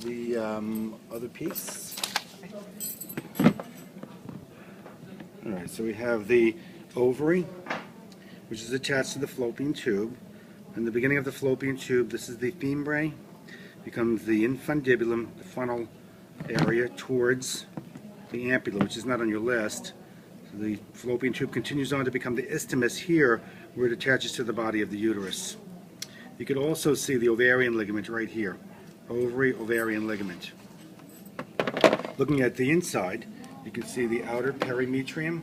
the other piece. Alright, so we have the ovary, which is attached to the fallopian tube. In the beginning of the fallopian tube, this is the fembrae, becomes the infundibulum, the funnel area towards the ampulla, which is not on your list. So the fallopian tube continues on to become the isthmus here, where it attaches to the body of the uterus. You could also see the ovarian ligament right here, ovary ovarian ligament. Looking at the inside, you can see the outer perimetrium,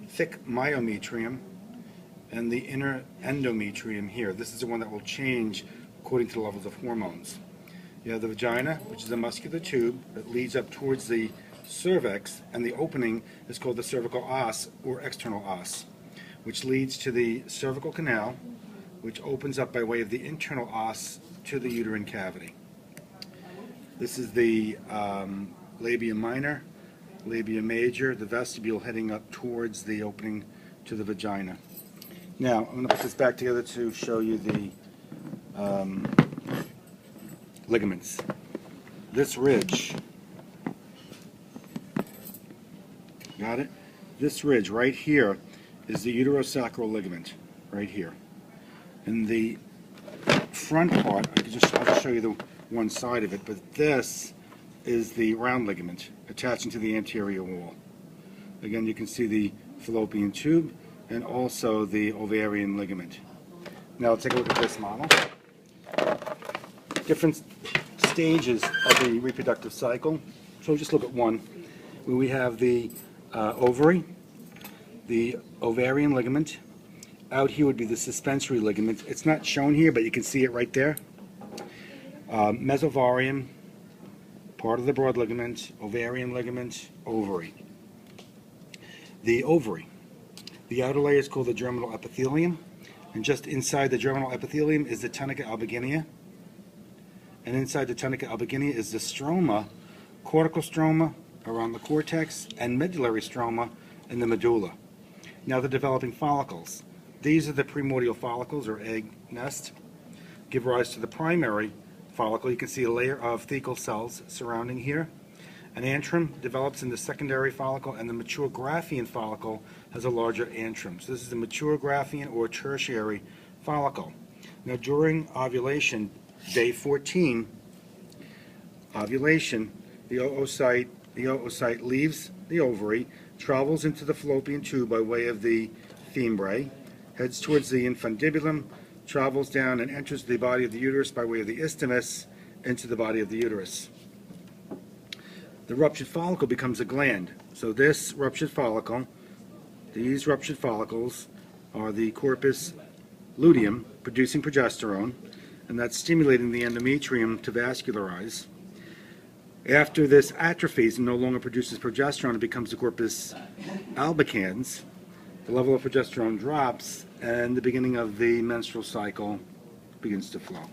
thick myometrium, and the inner endometrium here. This is the one that will change according to the levels of hormones. You have the vagina, which is a muscular tube that leads up towards the cervix, and the opening is called the cervical os or external os, which leads to the cervical canal, which opens up by way of the internal os to the uterine cavity. This is the labia minor, labia major, the vestibule heading up towards the opening to the vagina. Now, I'm going to put this back together to show you the ligaments. This ridge, got it? This ridge right here is the uterosacral ligament, right here. And the front part, I'll just show you the one side of it, but this is the round ligament attaching to the anterior wall. Again, you can see the fallopian tube and also the ovarian ligament. Now let's take a look at this model. Different stages of the reproductive cycle. So just look at one. We have the ovary, the ovarian ligament. Out here would be the suspensory ligament. It's not shown here, but you can see it right there. Mesovarium, part of the broad ligament, ovarian ligament, ovary. The ovary. The outer layer is called the germinal epithelium, and just inside the germinal epithelium is the tunica albuginea, and inside the tunica albuginea is the stroma, cortical stroma around the cortex, and medullary stroma in the medulla. Now the developing follicles. These are the primordial follicles, or egg nest, give rise to the primary follicle. You can see a layer of thecal cells surrounding here. An antrum develops in the secondary follicle, and the mature Graafian follicle has a larger antrum. So this is the mature Graafian or tertiary follicle. Now during ovulation, day 14, ovulation, the oocyte leaves the ovary, travels into the fallopian tube by way of the fembrae, heads towards the infundibulum, travels down and enters the body of the uterus by way of the isthmus into the body of the uterus. The ruptured follicle becomes a gland. So this ruptured follicle, these ruptured follicles are the corpus luteum producing progesterone, and that's stimulating the endometrium to vascularize. After this atrophies and no longer produces progesterone, it becomes the corpus albicans. The level of progesterone drops, and the beginning of the menstrual cycle begins to flow.